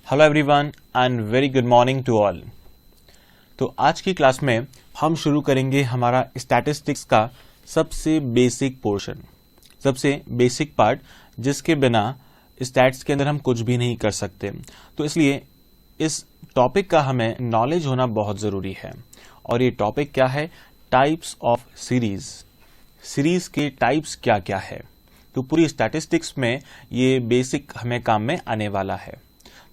Hello everyone and very good morning to all. तो आज की क्लास में हम शुरू करेंगे हमारा स्टैटिस्टिक्स का सबसे बेसिक पोर्शन, सबसे बेसिक पार्ट, जिसके बिना स्टैट्स के अंदर हम कुछ भी नहीं कर सकते। तो इसलिए इस टॉपिक का हमें नॉलेज होना बहुत ज़रूरी है। और ये टॉपिक क्या है? Types of series. सीरीज के टाइप्स क्या क्या है, तो पूरी स्टैटिस्टिक्स में ये बेसिक हमें काम में आने वाला है।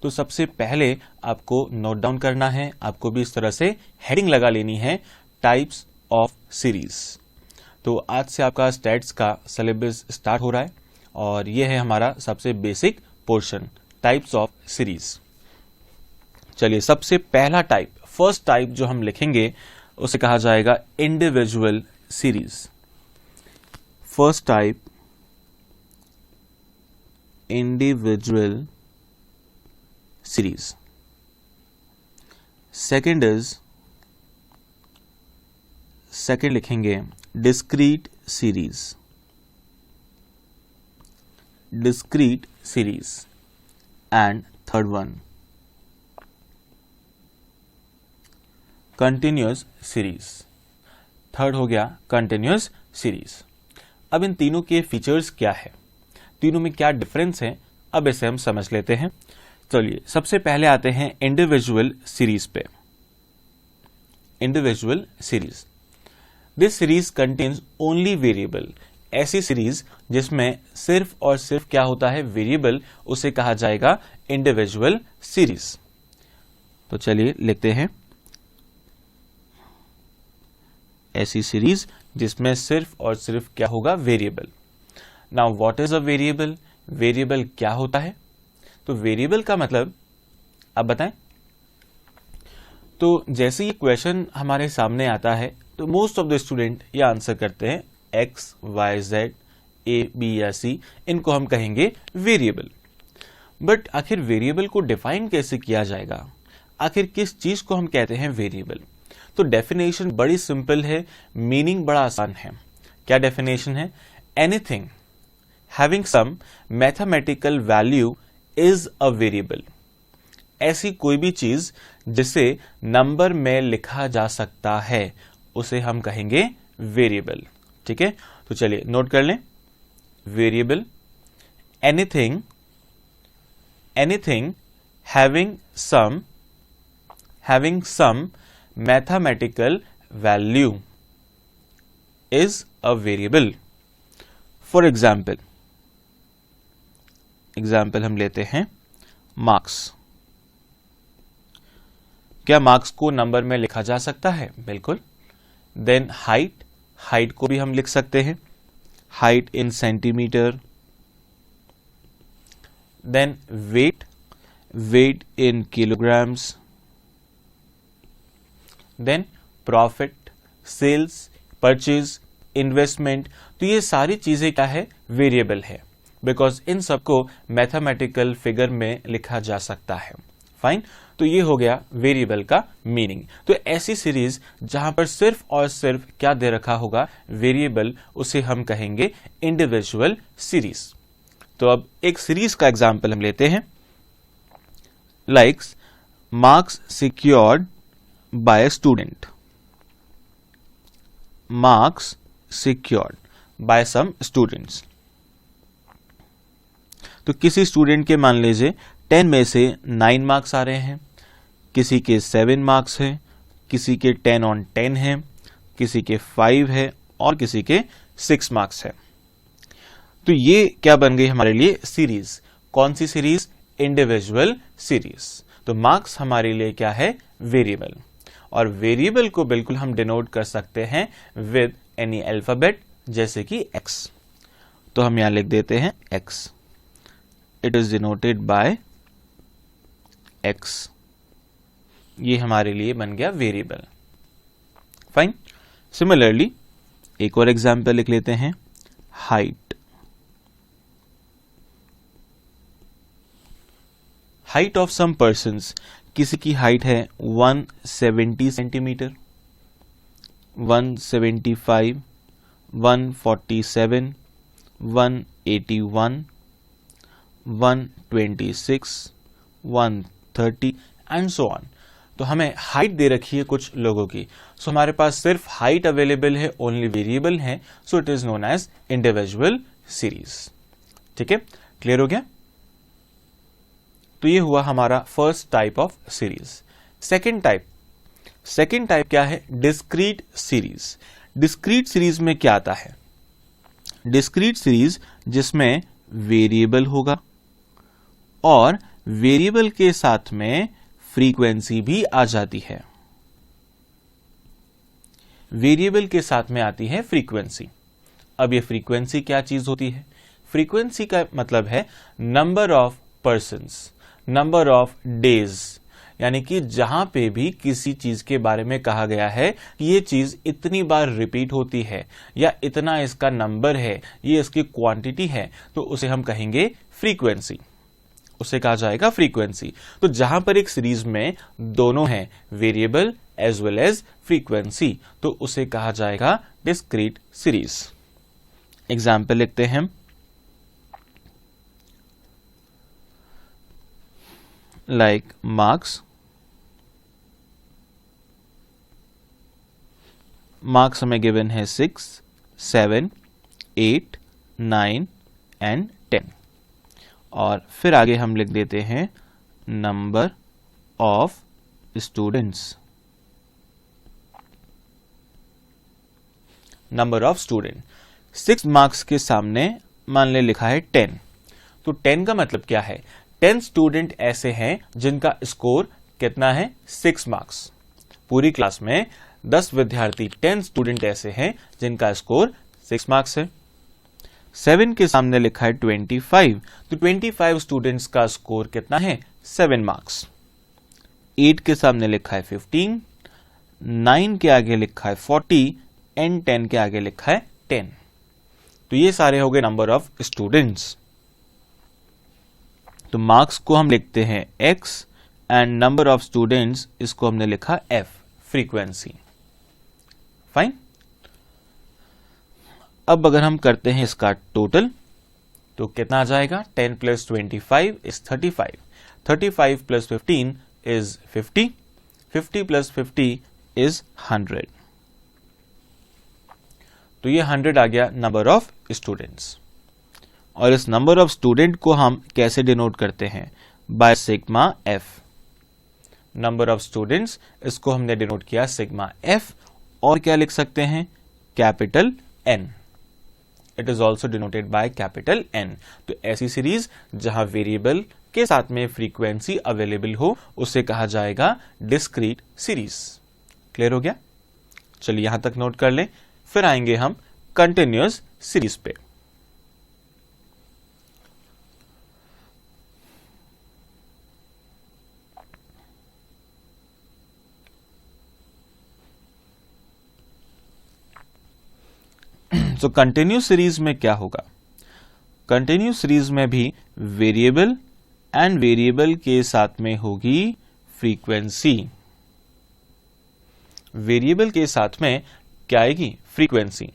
तो सबसे पहले आपको नोट डाउन करना है, आपको भी इस तरह से हेडिंग लगा लेनी है, टाइप्स ऑफ सीरीज। तो आज से आपका स्टैट्स का सिलेबस स्टार्ट हो रहा है और ये है हमारा सबसे basic portion, types of series. चलिए, सबसे पहला टाइप, फर्स्ट टाइप जो हम लिखेंगे उसे कहा जाएगा individual series. First type individual series. Second लिखेंगे discrete series. Discrete series. And third one continuous series. Third हो गया continuous series. अब इन तीनों के फीचर्स क्या है, तीनों में क्या डिफरेंस है, अब इसे हम समझ लेते हैं। चलिए, सबसे पहले आते हैं इंडिविजुअल सीरीज पे। Individual series, this series contains only variable. ऐसी सीरीज जिसमें सिर्फ और सिर्फ क्या होता है? वेरिएबल, उसे कहा जाएगा इंडिविजुअल सीरीज। तो चलिए लिखते हैं, ऐसी सीरीज जिसमें सिर्फ और सिर्फ क्या होगा? Variable. Now what is a variable? Variable क्या होता है? तो वेरिएबल का मतलब आप बताएं। तो जैसे ये क्वेश्चन हमारे सामने आता है तो मोस्ट ऑफ द स्टूडेंट ये आंसर करते हैं एक्स, वाई, जेड, ए, बी या सी, इनको हम कहेंगे वेरिएबल। बट आखिर वेरिएबल को डिफाइन कैसे किया जाएगा? आखिर किस चीज को हम कहते हैं वेरिएबल? तो डेफिनेशन बड़ी सिंपल है, मीनिंग बड़ा आसान है। क्या डेफिनेशन है? Anything having some mathematical value is a variable. ऐसी कोई भी चीज जिसे नंबर में लिखा जा सकता है उसे हम कहेंगे वेरिएबल। ठीक है, तो चलिए नोट कर लें, variable anything having some mathematical value is a variable. For example हम लेते हैं मार्क्स। क्या मार्क्स को नंबर में लिखा जा सकता है? बिल्कुल। देन हाइट को भी हम लिख सकते हैं, height in centimeter. Then weight in kilograms. Then profit, sales, purchase, investment. तो ये सारी चीजें क्या है? वेरिएबल है, बिकॉज इन सबको मैथमेटिकल फिगर में लिखा जा सकता है। फाइन, तो ये हो गया वेरिएबल का मीनिंग। तो ऐसी सीरीज जहां पर सिर्फ और सिर्फ क्या दे रखा होगा? वेरिएबल, उसे हम कहेंगे इंडिविजुअल सीरीज। तो अब एक सीरीज का एग्जांपल हम लेते हैं, likes marks secured by student. Marks secured by some students. तो किसी स्टूडेंट के मान लीजिए 10 में से 9 मार्क्स आ रहे हैं, किसी के 7 मार्क्स हैं, किसी के 10 on 10 हैं, किसी के 5 है और किसी के 6 मार्क्स है। तो ये क्या बन गई हमारे लिए? सीरीज। कौन सी सीरीज? Individual series. तो मार्क्स हमारे लिए क्या है? वेरिएबल। और वेरिएबल को बिल्कुल हम डिनोट कर सकते हैं विद एनी अल्फाबेट, जैसे कि एक्स। तो हम यहां लिख देते हैं x. It is denoted by x. ये हमारे लिए बन गया वेरिएबल। फाइन। सिमिलरली एक और एग्जांपल लिख लेते हैं, हाइट ऑफ सम पर्सन्स। किसी की हाइट है 170 सेंटीमीटर, 175, 147, 181, 126, 30 एंड सो ऑन। तो हमें हाइट दे रखी है कुछ लोगों की, सो हमारे पास सिर्फ हाइट अवेलेबल है, ओनली वेरिएबल है, so it is known as individual series. ठीक है, क्लियर हो गया? तो ये हुआ हमारा first type of series. Second type क्या है? Discrete series. डिस्क्रीट सीरीज में क्या आता है? डिस्क्रीट सीरीज जिसमें वेरिएबल होगा और वेरिएबल के साथ में फ्रीक्वेंसी भी आ जाती है। वेरिएबल के साथ में आती है फ्रीक्वेंसी। अब ये फ्रीक्वेंसी क्या चीज होती है? फ्रीक्वेंसी का मतलब है number of persons, number of days, यानी कि जहां पे भी किसी चीज के बारे में कहा गया है कि ये चीज इतनी बार रिपीट होती है या इतना इसका नंबर है, ये इसकी क्वांटिटी है, तो उसे हम कहेंगे फ्रीक्वेंसी, उसे कहा जाएगा फ्रीक्वेंसी। तो जहां पर एक सीरीज में दोनों हैं, variable as well as frequency, तो उसे कहा जाएगा डिस्क्रीट सीरीज। एग्जाम्पल लिखते हैं, लाइक मार्क्स हमें गिवन है 6, 7, 8, 9 एंड 10। और फिर आगे हम लिख देते हैं number of students. Number of student 6 marks के सामने मान ले लिखा है 10, तो 10 का मतलब क्या है? 10 स्टूडेंट ऐसे हैं जिनका स्कोर कितना है? 6 मार्क्स। पूरी क्लास में 10 विद्यार्थी, 10 स्टूडेंट ऐसे हैं जिनका स्कोर 6 मार्क्स है। 7 के सामने लिखा है 25, तो 25 स्टूडेंट्स का स्कोर कितना है? 7 मार्क्स। 8 के सामने लिखा है 15, 9 के आगे लिखा है 40 एंड 10 के आगे लिखा है 10। तो ये सारे हो गए नंबर ऑफ स्टूडेंट्स। तो मार्क्स को हम लिखते हैं x and number of students इसको हमने लिखा f, फ्रीक्वेंसी। फाइन। अब अगर हम करते हैं इसका टोटल तो कितना आ जाएगा? 10 plus 25 is 35, 35 plus 15 is 50, 50 plus 50 is 100। तो ये 100 आ गया नंबर ऑफ स्टूडेंट्स। और इस नंबर ऑफ स्टूडेंट को हम कैसे डिनोट करते हैं? By sigma F. Number of students इसको हमने डिनोट किया सिग्मा एफ, और क्या लिख सकते हैं? Capital N. It is also denoted by capital N. तो ऐसी सीरीज जहां वेरिएबल के साथ में फ्रीक्वेंसी अवेलेबल हो उसे कहा जाएगा डिस्क्रीट सीरीज। क्लियर हो गया? चलिए यहां तक नोट कर लें, फिर आएंगे हम कंटिन्यूअस सीरीज पे। तो कंटिन्यूस सीरीज में क्या होगा? कंटिन्यूस सीरीज में भी वेरिएबल एंड वेरिएबल के साथ में होगी फ्रीक्वेंसी। वेरिएबल के साथ में क्या आएगी? फ्रीक्वेंसी।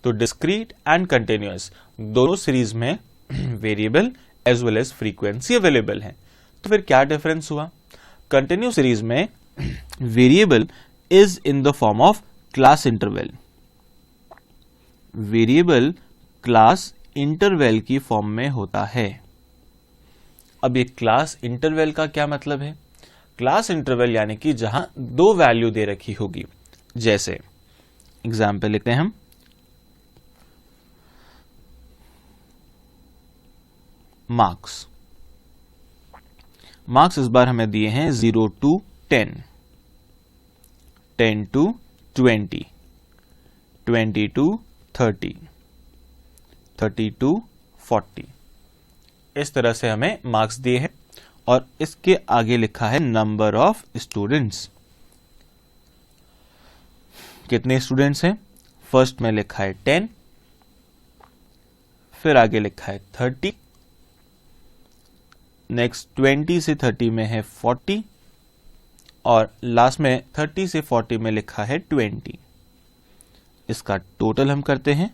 तो डिस्क्रीट एंड कंटिन्यूअस दोनों सीरीज में variable as well as frequency available है। तो फिर क्या डिफरेंस हुआ? कंटिन्यूस सीरीज में variable is in the form of class interval. Variable class interval की फॉर्म में होता है। अब ये क्लास इंटरवल का क्या मतलब है? क्लास इंटरवल यानी कि जहां दो वैल्यू दे रखी होगी। जैसे एग्जाम्पल लिखते हैं हम, मार्क्स इस बार हमें दिए हैं 0 to 10, 10 to 20, 20 to 30, 30 to 40। इस तरह से हमें मार्क्स दिए हैं और इसके आगे लिखा है नंबर ऑफ स्टूडेंट्स। कितने स्टूडेंट्स हैं? फर्स्ट में लिखा है 10, फिर आगे लिखा है 30, नेक्स्ट 20 से 30 में है 40 और लास्ट में 30 से 40 में लिखा है 20। इसका टोटल हम करते हैं,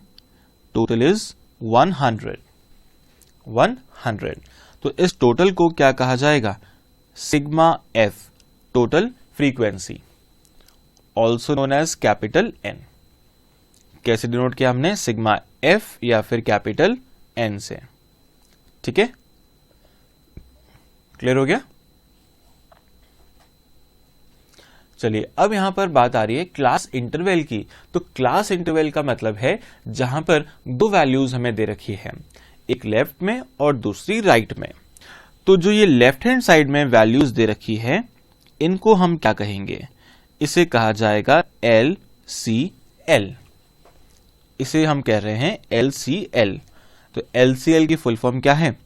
टोटल इज 100। 100। तो इस टोटल को क्या कहा जाएगा? Sigma F, total frequency, also known as capital N. कैसे डिनोट किया हमने? सिग्मा एफ या फिर कैपिटल एन से। ठीक है, क्लियर हो गया? चलिए अब यहां पर बात आ रही है क्लास इंटरवल की। तो क्लास इंटरवल का मतलब है जहां पर दो वैल्यूज हमें दे रखी है, एक लेफ्ट में और दूसरी राइट में। तो जो ये लेफ्ट हैंड साइड में वैल्यूज दे रखी है, इनको हम क्या कहेंगे? इसे कहा जाएगा LCL। इसे हम कह रहे हैं LCL। तो LCL की फुल फॉर्म क्या है?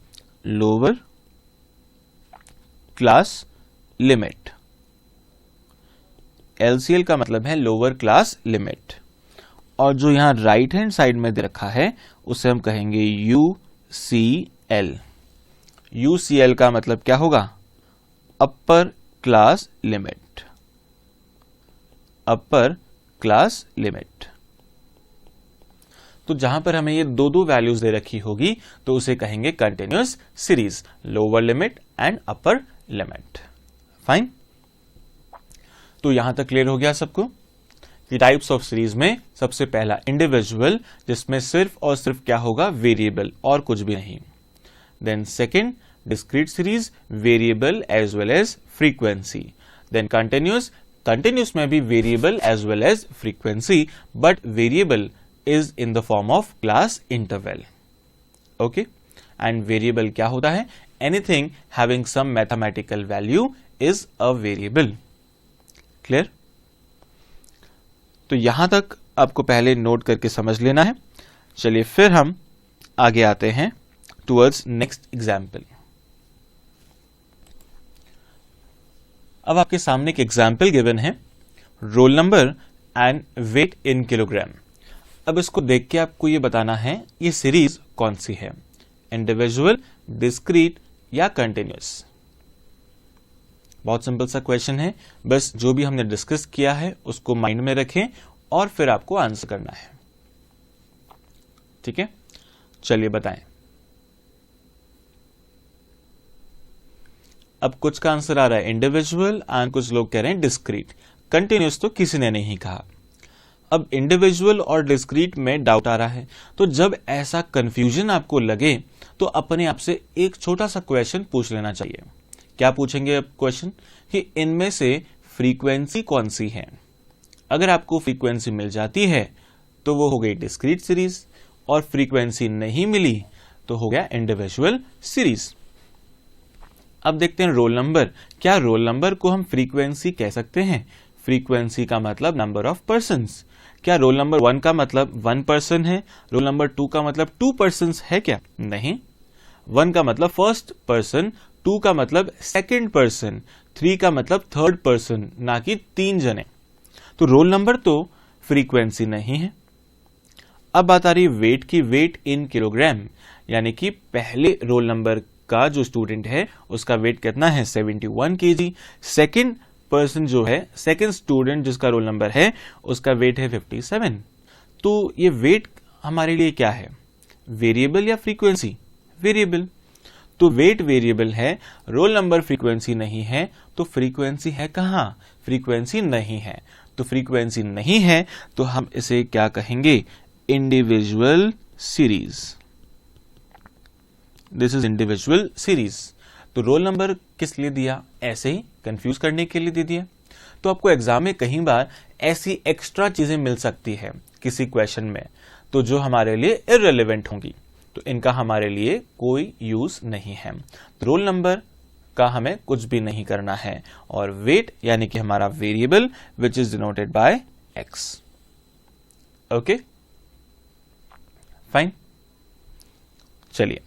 Lower class limit. LCL का मतलब है लोअर क्लास लिमिट। और जो यहां राइट हैंड साइड में दे रखा है उसे हम कहेंगे UCL। UCL का मतलब क्या होगा? Upper class limit. Upper class limit. तो जहां पर हमें ये दो वैल्यूज दे रखी होगी तो उसे कहेंगे continuous series, lower limit and upper limit. Fine. तो यहां तक क्लियर हो गया सबको कि टाइप्स ऑफ सीरीज में सबसे पहला इंडिविजुअल, जिसमें सिर्फ और सिर्फ क्या होगा? वेरिएबल और कुछ भी नहीं। Then second discrete series, variable as well as frequency. Then continuous, continuous में भी variable as well as frequency, but variable is in the form of class interval. Okay, and variable क्या होता है? Anything having some mathematical value is a variable. Clear? तो यहां तक आपको पहले नोट करके समझ लेना है। चलिए फिर हम आगे आते हैं टुवर्ड्स नेक्स्ट एग्जाम्पल। अब आपके सामने एक एग्जाम्पल गिवन है, roll number and weight in kilogram. अब इसको देख के आपको ये बताना है ये सीरीज कौन सी है, इंडिविजुअल, डिस्क्रीट या कंटिन्यूअस। बहुत सिंपल सा क्वेश्चन है, बस जो भी हमने डिस्कस किया है उसको माइंड में रखें और फिर आपको आंसर करना है। ठीक है, चलिए बताएं। अब कुछ का आंसर आ रहा है इंडिविजुअल एंड कुछ लोग कह रहे हैं डिस्क्रीट। कंटिन्यूअस तो किसी ने नहीं कहा। अब इंडिविजुअल और डिस्क्रीट में डाउट आ रहा है, तो जब ऐसा कंफ्यूजन आपको लगे तो अपने आप से एक छोटा सा क्वेश्चन पूछ लेना चाहिए। क्या पूछेंगे अब क्वेश्चन? कि इनमें से फ्रीक्वेंसी कौन सी है। अगर आपको फ्रीक्वेंसी मिल जाती है तो वो हो गई डिस्क्रीट सीरीज, और फ्रीक्वेंसी नहीं मिली तो हो गया इंडिविजुअल सीरीज। अब देखते हैं रोल नंबर। क्या रोल नंबर को हम फ्रीक्वेंसी कह सकते हैं? फ्रीक्वेंसी का मतलब नंबर ऑफ पर्सन्स। क्या रोल नंबर 1 का मतलब 1 पर्सन है? रोल नंबर 2 का मतलब 2 पर्सन्स है क्या? नहीं। 1 का मतलब फर्स्ट पर्सन, 2 का मतलब सेकंड पर्सन, 3 का मतलब थर्ड पर्सन, ना कि 3 जने। तो रोल नंबर तो फ्रीक्वेंसी नहीं है। अब बात आ रही है वेट की। वेट इन किलोग्राम, यानी कि पहले रोल नंबर का जो स्टूडेंट है उसका वेट कितना है? 71 kg। सेकंड पर्सन जो है, सेकंड स्टूडेंट जिसका रोल नंबर है, उसका वेट है 57। तो ये वेट हमारे लिए क्या है? वेरिएबल या फ्रीक्वेंसी? वेरिएबल। तो वेट वेरिएबल है, रोल नंबर फ्रीक्वेंसी नहीं है, तो फ्रीक्वेंसी है कहां? फ्रीक्वेंसी नहीं है। तो फ्रीक्वेंसी नहीं है तो हम इसे क्या कहेंगे? Individual series. This is individual series. तो रोल नंबर किस लिए दिया? ऐसे ही कंफ्यूज करने के लिए दे दिया। तो आपको एग्जाम में कई बार ऐसी एक्स्ट्रा चीजें मिल सकती है किसी क्वेश्चन में, तो जो हमारे लिए इररिलेवेंट होंगी, तो इनका हमारे लिए कोई यूज नहीं है। तो रोल नंबर का हमें कुछ भी नहीं करना है। और वेट यानी कि हमारा variable which is denoted by x. Okay, fine. चलिए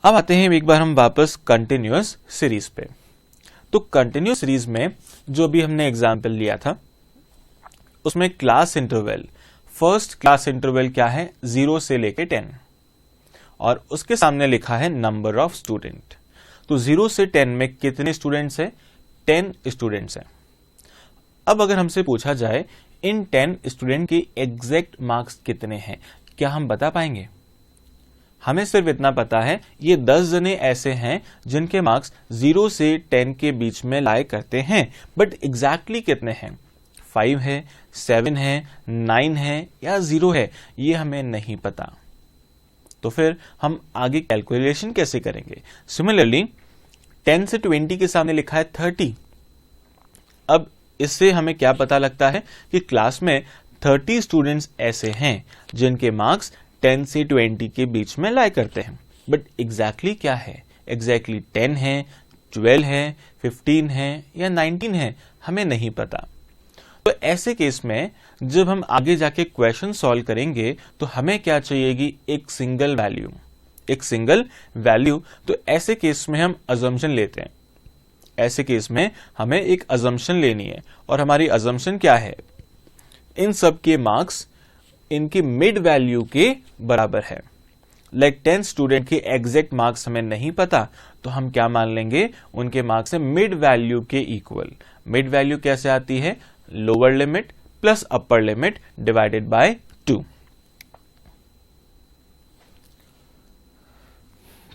अब आते हैं एक बार हम वापस कंटिन्यूअस सीरीज पे। तो कंटिन्यूअस सीरीज में जो भी हमने एग्जाम्पल लिया था उसमें class interval, first class interval क्या है? 0 से लेके 10, और उसके सामने लिखा है नंबर ऑफ स्टूडेंट। तो 0 से 10 में कितने स्टूडेंट्स हैं? 10 स्टूडेंट्स हैं। अब अगर हमसे पूछा जाए इन 10 स्टूडेंट के एग्जैक्ट मार्क्स कितने हैं, क्या हम बता पाएंगे? हमें सिर्फ इतना पता है ये 10 जने ऐसे हैं जिनके मार्क्स 0 से 10 के बीच में लाए करते हैं, बट एग्जैक्टली कितने हैं, 5 है, 7 है, 9 है या 0 है, ये हमें नहीं पता। तो फिर हम आगे कैलकुलेशन कैसे करेंगे? सिमिलरली 10 से 20 के सामने लिखा है 30। अब इससे हमें क्या पता लगता है कि क्लास में 30 स्टूडेंट्स ऐसे हैं जिनके मार्क्स 10 से 20 के बीच में लाया करते हैं, बट एग्जैक्टली क्या है? एग्जैक्टली 10 है, 12 है, 15 है या 19 है, हमें नहीं पता। तो ऐसे केस में जब हम आगे जाके क्वेश्चन सॉल्व करेंगे तो हमें क्या चाहिएगी? एक सिंगल वैल्यू, एक सिंगल वैल्यू। तो ऐसे केस में हम अजम्पशन लेते हैं। ऐसे केस में हमें एक अजम्पशन लेनी है और हमारी अजम्पशन क्या है? इन सब के मार्क्स इनकी मिड वैल्यू के बराबर है। लाइक 10 स्टूडेंट के एग्जैक्ट मार्क्स हमें नहीं पता, तो हम क्या मान लेंगे? उनके मार्क्स है मिड वैल्यू के इक्वल। मिड वैल्यू कैसे आती है? Lower limit plus upper limit divided by 2।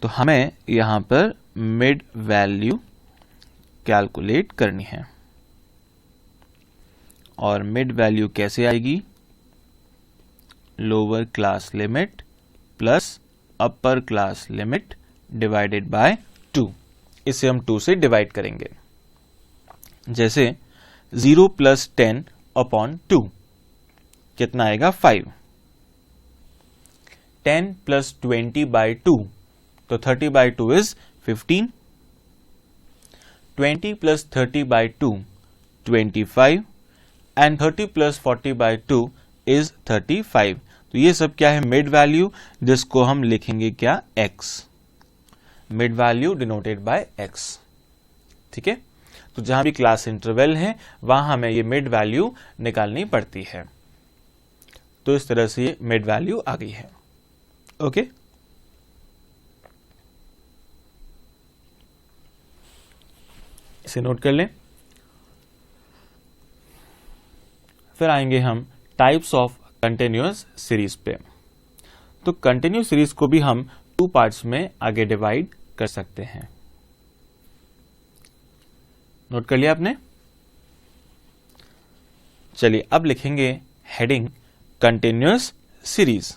तो हमें यहां पर मिड वैल्यू कैलकुलेट करनी है और मिड वैल्यू कैसे आएगी? Lower class limit plus upper class limit divided by 2। इसे हम 2 से डिवाइड करेंगे। जैसे 0 प्लस 10 अपॉन 2 कितना आएगा? 5। 10 प्लस 20 बाय 2, तो 30 by 2 is 15। 20 plus 30 by 2 25 and 30 plus 40 by 2 is 35। तो ये सब क्या है? मिड वैल्यू, जिसको हम लिखेंगे क्या? x। Mid value denoted by x। ठीक है, तो जहां भी क्लास इंटरवल है वहां हमें ये मिड वैल्यू निकालनी पड़ती है। तो इस तरह से ये मिड वैल्यू आ गई है। ओके, इसे नोट कर लें। फिर आएंगे हम टाइप्स ऑफ कंटिन्यूअस सीरीज पे। तो कंटिन्यूअस सीरीज को भी हम 2 पार्ट्स में आगे डिवाइड कर सकते हैं। नोट कर लिया आपने? चलिए अब लिखेंगे heading continuous series.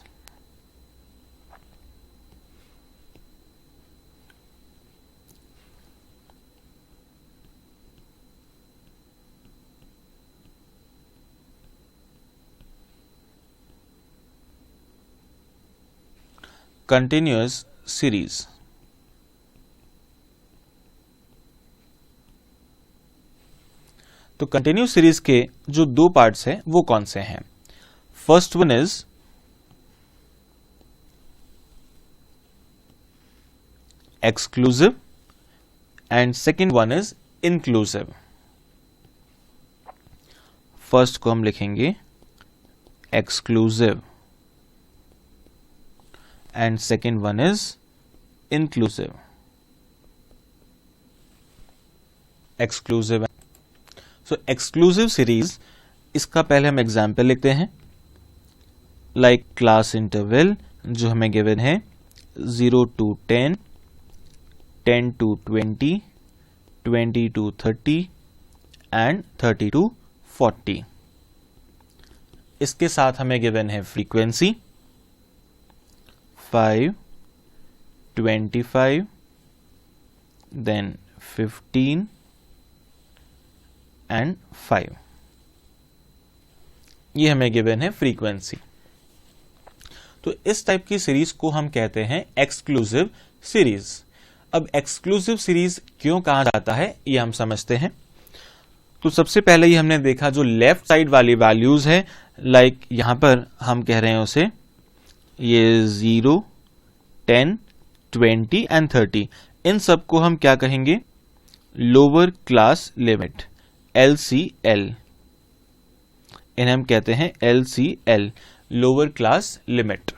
Continuous series. तो कंटिन्यूअस सीरीज के जो 2 पार्ट्स हैं वो कौन से हैं? First one is exclusive and second one is inclusive. First को हम लिखेंगे exclusive and second one is inclusive. Exclusive. So exclusive series, इसका पहले हम एग्जाम्पल लिखते हैं। लाइक क्लास इंटरवल जो हमें गिवन है 0 to 10, 10 to 20, 20 to 30 and 30 to 40। इसके साथ हमें गिवन है फ्रीक्वेंसी 5, 25, then 15 and 5। ये हमें गिवन है फ्रीक्वेंसी। तो इस टाइप की सीरीज को हम कहते हैं एक्सक्लूसिव सीरीज। अब एक्सक्लूसिव सीरीज क्यों कहा जाता है ये हम समझते हैं। तो सबसे पहले ही हमने देखा जो लेफ्ट साइड वाली वैल्यूज है, लाइक यहां पर हम कह रहे हैं उसे ये 0, 10, 20 एंड 30, इन सब को हम क्या कहेंगे? Lower class limit LCL। इन्हें हम कहते हैं LCL, lower class limit.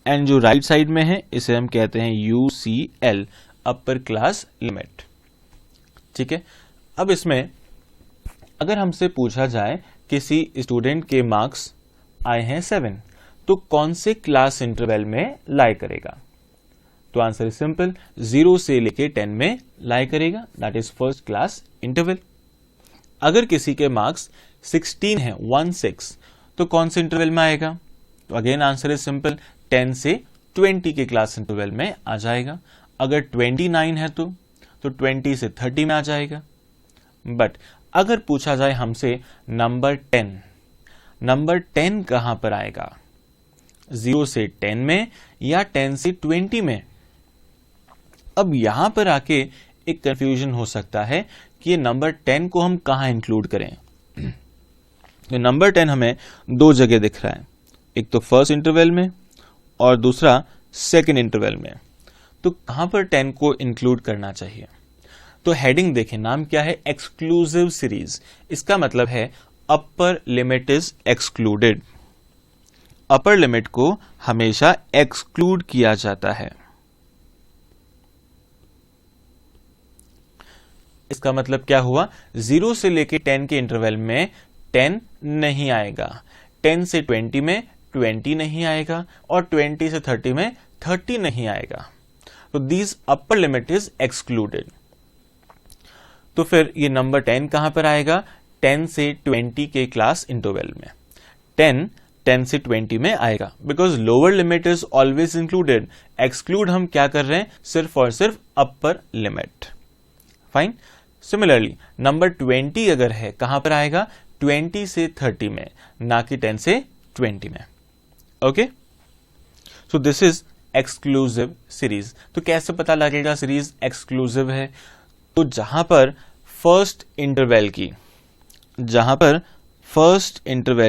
And जो राइट साइड में है इसे हम कहते हैं UCL, अपर क्लास लिमिट। ठीक है, अब इसमें अगर हमसे पूछा जाए किसी स्टूडेंट के मार्क्स आए हैं 7, तो कौन से क्लास इंटरवल में लाई करेगा? तो आंसर इज सिंपल, 0 से लेके 10 में लाई करेगा, that is first class interval. अगर किसी के मार्क्स 16 है, 16, तो कौन से इंटरवल में आएगा? तो अगेन आंसर इज सिंपल, 10 से 20 के क्लास इंटरवल में आ जाएगा। अगर 29 है तो 20 से 30 में आ जाएगा। बट अगर पूछा जाए हमसे नंबर 10 कहां पर आएगा? 0 से 10 में या 10 से 20 में? अब यहां पर आके एक कंफ्यूजन हो सकता है कि ये नंबर 10 को हम कहां इंक्लूड करें। तो नंबर 10 हमें दो जगह दिख रहा है, एक तो फर्स्ट इंटरवल में और दूसरा सेकंड इंटरवल में। तो कहां पर 10 को इंक्लूड करना चाहिए? तो हेडिंग देखें, नाम क्या है? Exclusive series. इसका मतलब है अपर limit is excluded. Upper limit को हमेशा एक्सक्लूड किया जाता है। इसका मतलब क्या हुआ? 0 से लेके 10 के इंटरवल में 10 नहीं आएगा, 10 से 20 में 20 नहीं आएगा और 20 से 30 में 30 नहीं आएगा। तो this upper limit is excluded. तो फिर ये नंबर 10 कहां पर आएगा? 10 से 20 के क्लास इंटरवल में। 10 से 20 में आएगा, because lower limit is always included. Exclude हम क्या कर रहे हैं? सिर्फ और सिर्फ upper limit. Fine. Similarly number 20 अगर है, कहां पर आएगा? 20 से 30 में, ना कि 10 से 20 में। Okay, so this is exclusive series. तो कैसे पता लगेगा सीरीज एक्सक्लूसिव है? तो जहां पर फर्स्ट इंटरवल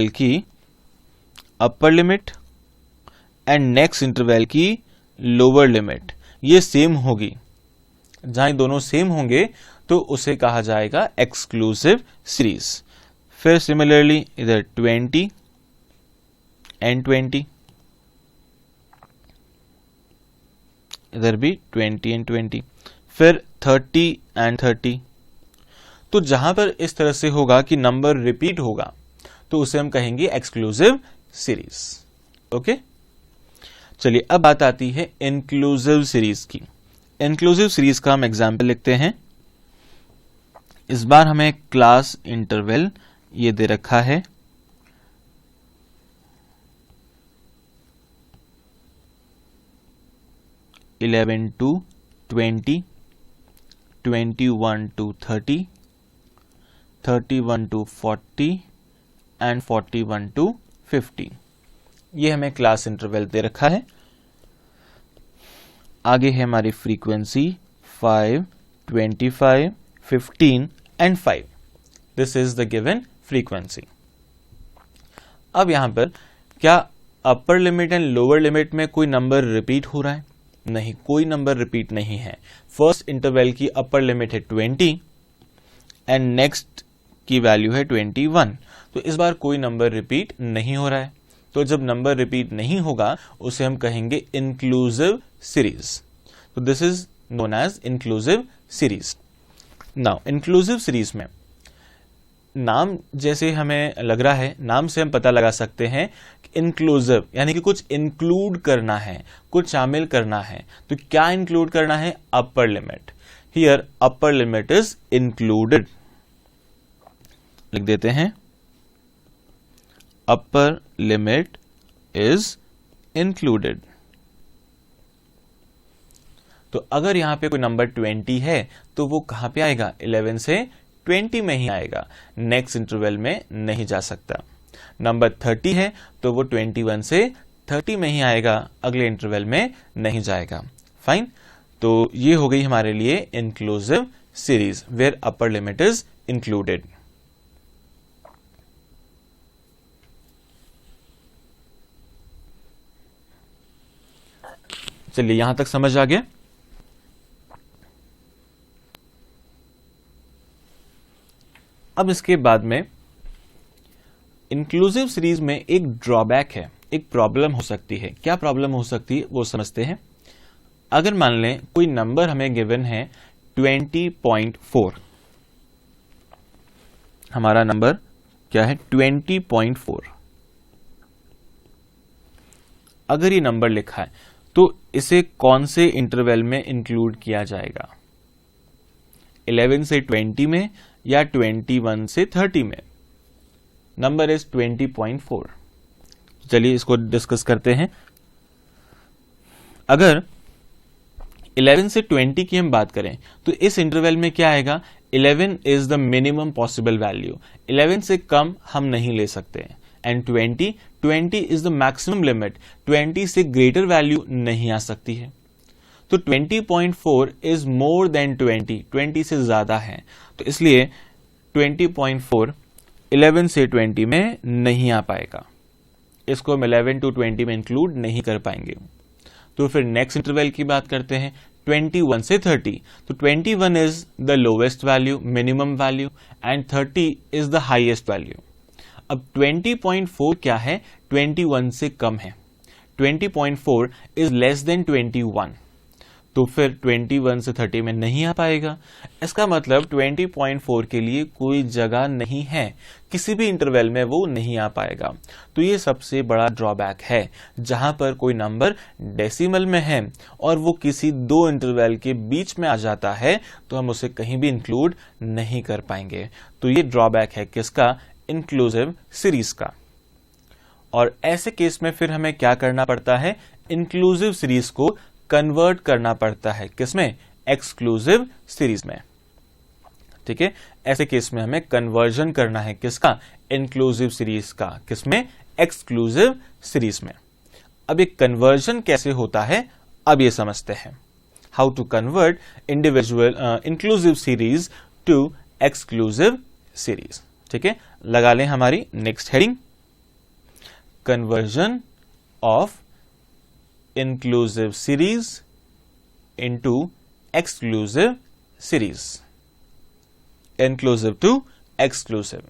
की upper limit and next interval की लोअर लिमिट ये सेम होगी, जहां दोनों सेम होंगे तो उसे कहा जाएगा एक्सक्लूसिव सीरीज। फिर सिमिलरली इधर 20 एंड 20, इधर भी 20 एंड 20, फिर 30 एंड 30। तो जहां पर इस तरह से होगा कि नंबर रिपीट होगा तो उसे हम कहेंगे एक्सक्लूसिव सीरीज। ओके, चलिए अब बात आती है इंक्लूसिव सीरीज की। इंक्लूसिव सीरीज का हम एग्जाम्पल लिखते हैं। इस बार हमें क्लास इंटरवल ये दे रखा है, (11 to 20, 21 to 30, 31 to 40 and 41 to 50। ये हमें क्लास इंटरवल दे रखा है। आगे है हमारी frequency 5, 25, 15 and 5। This is the given frequency. अब यहां पर क्या upper limit and lower limit में कोई नंबर रिपीट हो रहा है? नहीं, कोई नंबर रिपीट नहीं है। फर्स्ट इंटरवल की अपर लिमिट है 20 एंड नेक्स्ट की वैल्यू है 21। तो इस बार कोई नंबर रिपीट नहीं हो रहा है। तो जब नंबर रिपीट नहीं होगा उसे हम कहेंगे इंक्लूसिव सीरीज। तो this is known as inclusive series. Now inclusive series में नाम जैसे हमें लग रहा है, नाम से हम पता लगा सकते हैं कि इंक्लूसिव यानी कि कुछ इंक्लूड करना है, कुछ शामिल करना है। तो क्या इंक्लूड करना है? Upper limit. Here upper limit is included. लिख देते हैं अपर लिमिट इज इंक्लूडेड। तो अगर यहां पे कोई नंबर 20 है तो वो कहां पे आएगा? 11 से 20 में ही आएगा, नेक्स्ट इंटरवल में नहीं जा सकता। नंबर 30 है तो वो 21 से 30 में ही आएगा, अगले इंटरवल में नहीं जाएगा। फाइन। तो ये हो गई हमारे लिए inclusive series where upper limit is included. चलिए यहां तक समझ आ गया। अब इसके बाद में इंक्लूसिव सीरीज में एक ड्रॉबैक है, एक प्रॉब्लम हो सकती है। क्या प्रॉब्लम हो सकती है वो समझते हैं। अगर मान लें कोई नंबर हमें गिवन है 20.4, हमारा नंबर क्या है? 20.4। अगर ये नंबर लिखा है तो इसे कौन से इंटरवल में इंक्लूड किया जाएगा, 11 से 20 में या 21 से 30 में? Number is 20.4। चलिए इसको डिस्कस करते हैं। अगर 11 से 20 की हम बात करें तो इस इंटरवल में क्या आएगा, 11 is the minimum possible value, 11 से कम हम नहीं ले सकते, and 20 is the maximum limit, 20 से ग्रेटर वैल्यू नहीं आ सकती है। तो 20.4 इज मोर देन 20 से ज्यादा है, तो इसलिए 20.4 11 से 20 में नहीं आ पाएगा, इसको हम 11 to 20 में इंक्लूड नहीं कर पाएंगे। तो फिर नेक्स्ट इंटरवल की बात करते हैं, 21 से 30। तो 21 is the lowest value, minimum value, and 30 is the highest value. अब 20.4 क्या है, 21 से कम है, 20.4 इज लेस देन 21, तो फिर 21 से 30 में नहीं आ पाएगा। इसका मतलब 20.4 के लिए कोई जगह नहीं है, किसी भी इंटरवल में वो नहीं आ पाएगा। तो ये सबसे बड़ा ड्रॉबैक है, जहां पर कोई नंबर डेसिमल में है और वो किसी दो इंटरवल के बीच में आ जाता है तो हम उसे कहीं भी इंक्लूड नहीं कर पाएंगे। तो ये ड्रॉबैक है किसका, इंक्लूसिव सीरीज का। और ऐसे केस में फिर हमें क्या करना पड़ता है, इंक्लूसिव सीरीज को कन्वर्ट करना पड़ता है, किसमें, एक्सक्लूसिव सीरीज में। ठीक है, ऐसे केस में हमें कन्वर्जन करना है किसका, इंक्लूसिव सीरीज का, किसमें, एक्सक्लूसिव सीरीज में। अब एक कन्वर्जन कैसे होता है, अब ये समझते हैं, how to convert individual inclusive series to exclusive series. ठीक है, लगा लें हमारी next heading, conversion of inclusive series into exclusive series, inclusive to exclusive।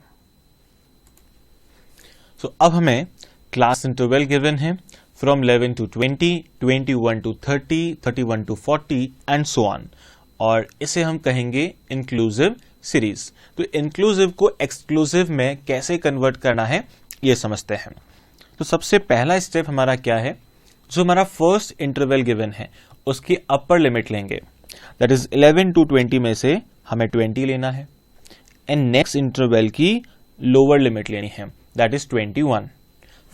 So अब हमें क्लास इंटरवल गिवन है from 11 to 20, 21 to 30, 31 to 40 and so on, और इसे हम कहेंगे इंक्लूसिव सीरीज। तो इंक्लूसिव को एक्सक्लूसिव में कैसे कन्वर्ट करना है ये समझते हैं। तो सबसे पहला स्टेप हमारा क्या है, जो हमारा फर्स्ट इंटरवल गिवन है उसकी अपर लिमिट लेंगे, दैट इज 11 to 20 में से हमें 20 लेना है, एंड नेक्स्ट इंटरवल की लोअर लिमिट लेनी है, दैट इज 21।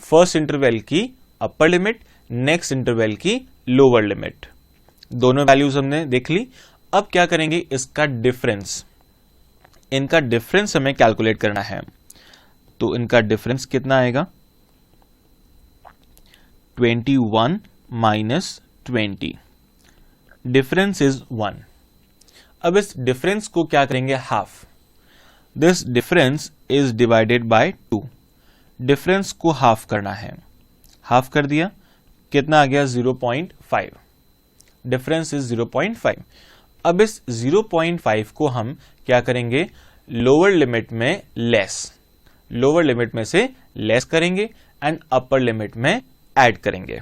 फर्स्ट इंटरवल की अपर लिमिट, नेक्स्ट इंटरवल की लोअर लिमिट, दोनों वैल्यूज हमने देख ली। अब क्या करेंगे, इसका डिफरेंस, इनका डिफरेंस हमें कैलकुलेट करना है। तो इनका डिफरेंस कितना आएगा, 21 minus 20, डिफरेंस इज 1। अब इस डिफरेंस को क्या करेंगे, half, this difference is divided by 2, difference को हाफ करना है, हाफ कर दिया, कितना आ गया, 0.5, डिफरेंस इज 0.5। अब इस 0.5 को हम क्या करेंगे, लोअर लिमिट में लेस, लोअर लिमिट में से लेस करेंगे एंड अपर लिमिट में ऐड करेंगे।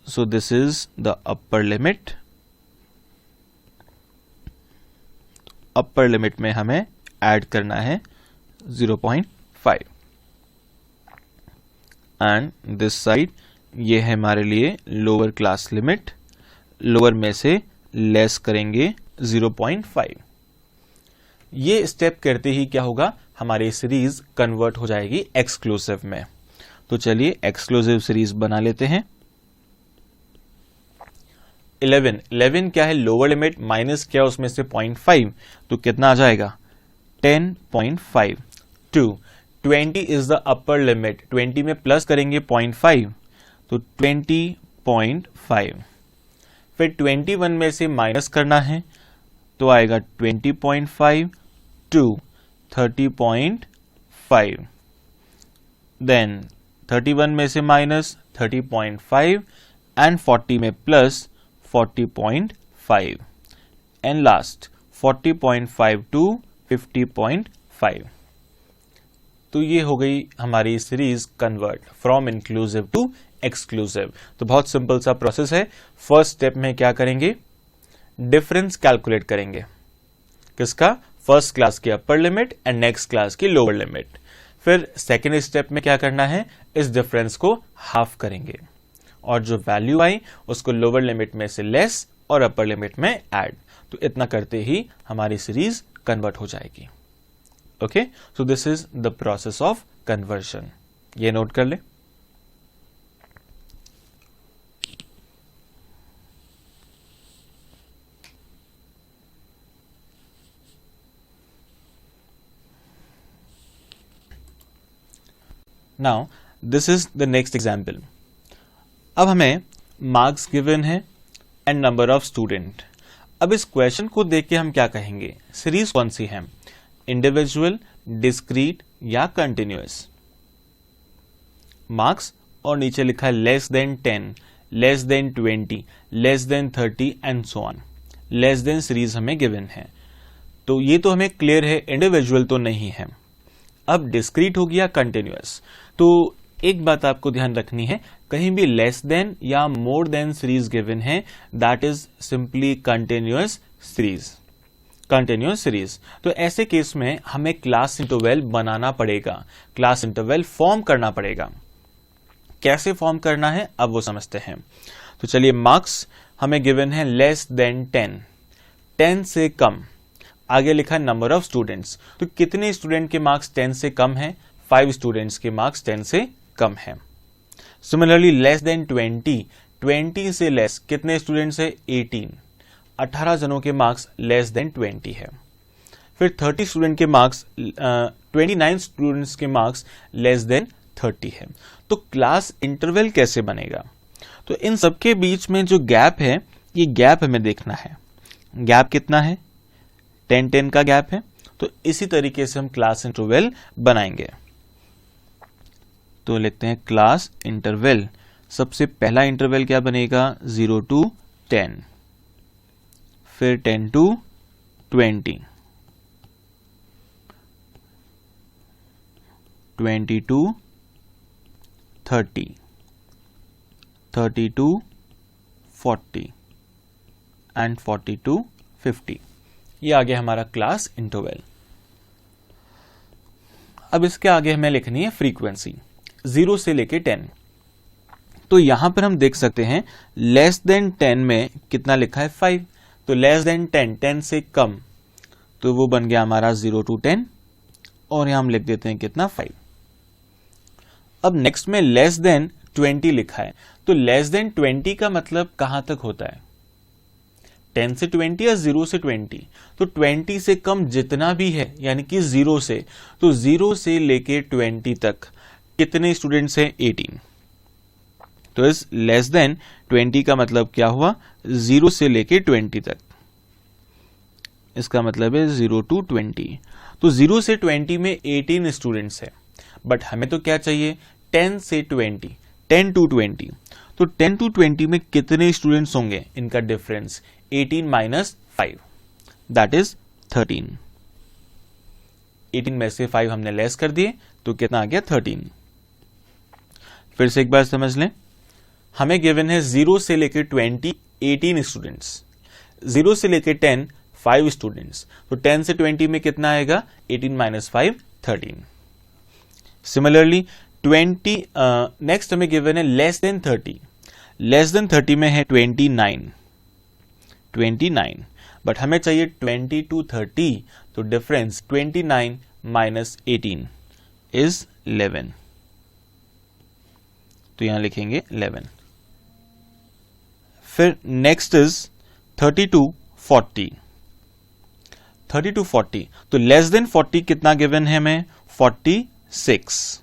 So this is the upper limit, upper limit में हमें ऐड करना है 0.5, एंड दिस साइड ये है हमारे लिए लोअर क्लास लिमिट, लोअर में से लेस करेंगे 0.5। ये स्टेप करते ही क्या होगा, हमारी सीरीज कन्वर्ट हो जाएगी एक्सक्लूसिव में। तो चलिए एक्सक्लूसिव सीरीज बना लेते हैं। 11 क्या है, लोअर लिमिट, माइनस क्या उसमें से 0.5, तो कितना आ जाएगा, 10.5 to 20 is the upper limit, 20 में प्लस करेंगे 0.5 तो 20.5, फिर 21 में से माइनस करना है तो आएगा 20.5 टू 30.5, देन 31 में से माइनस 30.5 एंड 40 में प्लस 40.5 एंड लास्ट 40.5 टू 50.5। तो ये हो गई हमारी series convert from inclusive to exclusive. तो बहुत सिंपल सा प्रोसेस है। फर्स्ट स्टेप में क्या करेंगे, डिफरेंस कैलकुलेट करेंगे, किसका, फर्स्ट क्लास की upper limit and next class की लोअर लिमिट। फिर सेकेंड स्टेप में क्या करना है, इस डिफरेंस को हाफ करेंगे और जो वैल्यू आई उसको लोअर लिमिट में से लेस और अपर लिमिट में ऐड। तो इतना करते ही हमारी सीरीज कन्वर्ट हो जाएगी। Okay, so this is the process of conversion. ये नोट कर ले। Now this is the next example. अब हमें मार्क्स गिवन है एंड नंबर ऑफ स्टूडेंट। अब इस क्वेश्चन को देख के हम क्या कहेंगे, सीरीज कौन सी है, इंडिविजुअल, डिस्क्रीट या कंटिन्यूअस। मार्क्स और नीचे लिखा है less than 10, less than 20, less than 30 and so on. Less than series हमें गिवन है, तो ये तो हमें क्लियर है, इंडिविजुअल तो नहीं है। अब डिस्क्रीट हो गया, कंटिन्यूअस। तो एक बात आपको ध्यान रखनी है, कहीं भी लेस देन या मोर देन सीरीज गिवन है, that is simply continuous series, continuous series. तो ऐसे केस में हमें क्लास इंटरवल बनाना पड़ेगा, क्लास इंटरवल फॉर्म करना पड़ेगा। कैसे फॉर्म करना है अब वो समझते हैं। तो चलिए, मार्क्स हमें गिवन है लेस देन 10, 10 से कम। आगे लिखा है नंबर ऑफ स्टूडेंट्स, तो कितने स्टूडेंट के मार्क्स 10 से कम है, 5 स्टूडेंट्स के मार्क्स 10 से कम है। सिमिलरली लेस देन 20, 20 से लेस कितने स्टूडेंट्स है, 18, 18 जनों के मार्क्स लेस देन 20 है। फिर 30 स्टूडेंट के मार्क्स 29 स्टूडेंट्स के मार्क्स लेस देन 30 है। तो क्लास इंटरवल कैसे बनेगा, तो इन सबके बीच में जो गैप है, ये गैप हमें देखना है। गैप कितना है, 10-10 का गैप है। तो इसी तरीके से हम क्लास इंटरवल बनाएंगे। तो लिखते हैं क्लास इंटरवल। सबसे पहला इंटरवल क्या बनेगा, 0 to 10, फिर 10 to 20, 20 to 30, 30 to 40 and 40 to 50। ये आगे हमारा क्लास इंटरवल। अब इसके आगे हमें लिखनी है फ्रीक्वेंसी, 0 से लेके 10। तो यहां पर हम देख सकते हैं लेस देन 10 में कितना लिखा है, 5। तो लेस देन 10, 10 से कम, तो वो बन गया हमारा 0 to 10 और यहां हम लिख देते हैं कितना, 5। अब नेक्स्ट में लेस देन 20 लिखा है, तो लेस देन 20 का मतलब कहां तक होता है, 10 से 20 या 0 से 20। तो 20 से कम जितना भी है, यानी कि 0 से, तो 0 से लेके 20 तक कितने स्टूडेंट्स हैं, 18। तो इस लेस देन 20 का मतलब क्या हुआ, 0 से लेके 20 तक। इसका मतलब है 0 to 20। तो 0 से 20 में 18 स्टूडेंट्स है, बट हमें तो क्या चाहिए, 10 से 20, 10 to 20। तो 10 to 20 में कितने स्टूडेंट्स होंगे, इनका डिफरेंस 18 minus 5, दैट इज 13। 18 में से 5 हमने लेस कर दिए, तो कितना आ गया, 13। फिर से एक बार समझ लें, हमें गिवन है 0 से लेकर 20 18 स्टूडेंट्स, 0 से लेकर 10 5 स्टूडेंट्स। तो 10 से 20 में कितना आएगा, 18 minus 5 13। सिमिलरली 20 नेक्स्ट हमें गिवन है लेस देन 30, लेस देन 30 में है 29, बट हमें चाहिए 20 to 30। तो डिफरेंस 29 minus 18 इज 11। तो यहां लिखेंगे 11। फिर नेक्स्ट इज 30 to 40, 30 to 40। तो लेस देन 40 कितना गिवन है हमें, 46।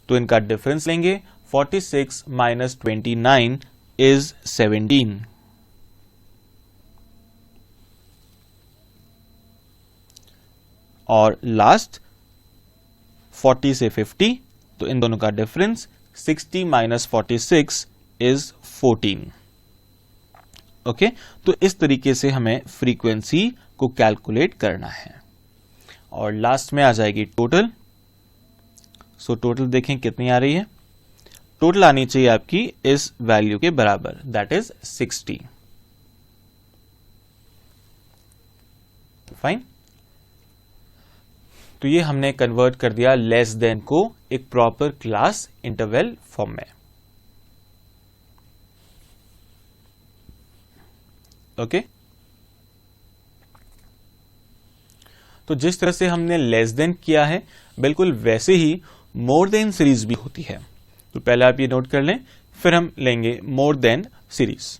तो इनका डिफरेंस लेंगे, 46 minus 29 इज 17। और लास्ट 40 से 50, तो इन दोनों का डिफरेंस 60 minus 46 इज 14। ओके, तो इस तरीके से हमें फ्रीक्वेंसी को कैलकुलेट करना है। और लास्ट में आ जाएगी टोटल। सो टोटल देखें कितनी आ रही है, टोटल आनी चाहिए आपकी इस वैल्यू के बराबर, दैट इज 60। फाइन। तो ये हमने कन्वर्ट कर दिया लेस देन को एक प्रॉपर क्लास इंटरवल फॉर्म में। ओके, तो जिस तरह से हमने लेस देन किया है बिल्कुल वैसे ही मोर देन सीरीज भी होती है। तो पहले आप ये नोट कर लें, फिर हम लेंगे मोर देन सीरीज।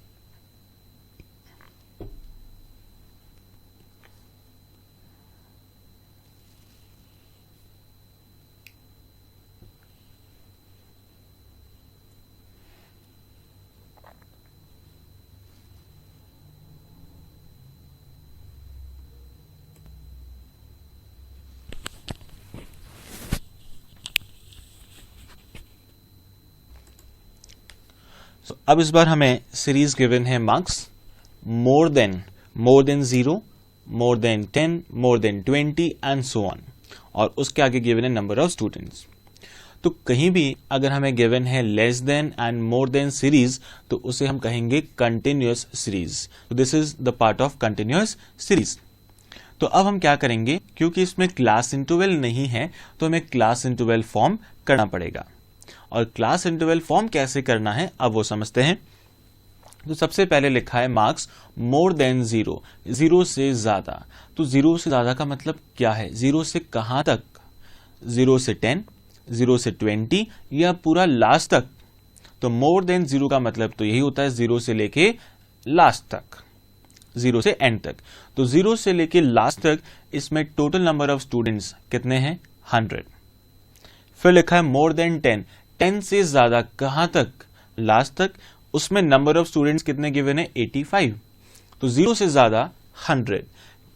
अब इस बार हमें सीरीज गिवन है marks more than 0, more than 10, more than 20 and so on, और उसके आगे गिवन है नंबर ऑफ स्टूडेंट्स। तो कहीं भी अगर हमें गिवन है less than and more than series तो उसे हम कहेंगे कंटिन्यूअस सीरीज। तो this is the part of continuous series. तो अब हम क्या करेंगे, क्योंकि इसमें क्लास इंटरवल नहीं है तो हमें क्लास इंटरवल फॉर्म करना पड़ेगा। और क्लास इंटरवल फॉर्म कैसे करना है अब वो समझते हैं। तो सबसे पहले लिखा है मार्क्स मोर देन 0, 0 से ज्यादा। तो 0 से ज्यादा का मतलब क्या है, 0 से कहां तक, 0 से 10, 0 से 20 या पूरा लास्ट तक। तो मोर देन 0 का मतलब तो यही होता है 0 से लेके लास्ट तक, 0 से एंड तक। तो 0 से लेके लास्ट तक इसमें टोटल नंबर ऑफ स्टूडेंट्स कितने हैं, 100। फिर लिखा है मोर देन 10, 10 से ज्यादा कहां तक, लास्ट तक। उसमें नंबर ऑफ स्टूडेंट्स कितने गिवन है, 85। तो 0 से ज्यादा 100,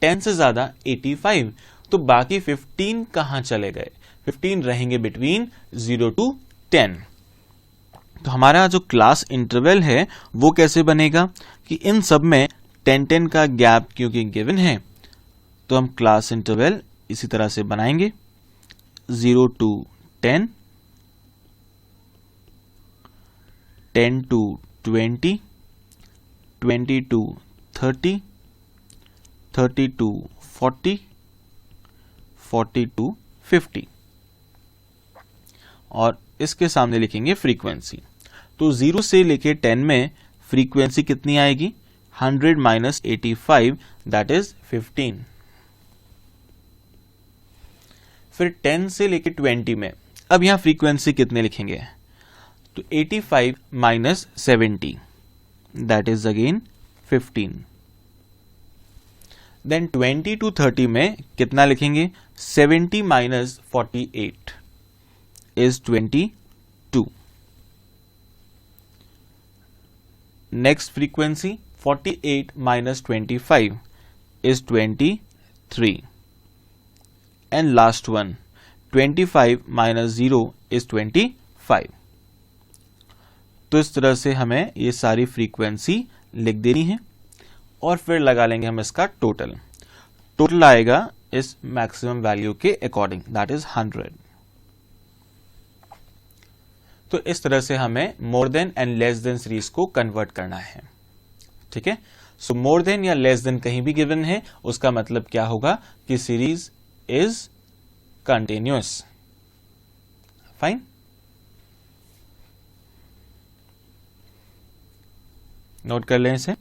10 से ज्यादा 85। तो बाकी 15 कहां चले गए, 15 रहेंगे बिटवीन 0 to 10। तो हमारा जो क्लास इंटरवल है वो कैसे बनेगा कि इन सब में 10-10 का गैप क्योंकि गिवन है तो हम क्लास इंटरवल इसी तरह से बनाएंगे 0 to 10, 10 to 20, 20 to 30, 30 to 40, 40 to 50, और इसके सामने लिखेंगे फ्रीक्वेंसी। तो 0 से लेके 10 में फ्रीक्वेंसी कितनी आएगी, 100 माइनस 85 दैट इज 15। फिर 10 से लेके 20 में अब यहां फ्रीक्वेंसी कितने लिखेंगे, तो 85 minus 70 that is again 15। Then 20 to 30 में कितना लिखेंगे, 70 minus 48 is 22। Next frequency 48 minus 25 is 23, and last one 25 minus 0 is 25। तो इस तरह से हमें ये सारी फ्रीक्वेंसी लिख देनी है और फिर लगा लेंगे हम इसका टोटल। टोटल आएगा इस मैक्सिमम वैल्यू के अकॉर्डिंग दैट इज 100। तो इस तरह से हमें more than and less than series को कन्वर्ट करना है। ठीक है, सो मोर देन या लेस देन कहीं भी गिवन है उसका मतलब क्या होगा कि series is continuous. Fine, note कर लें इसे।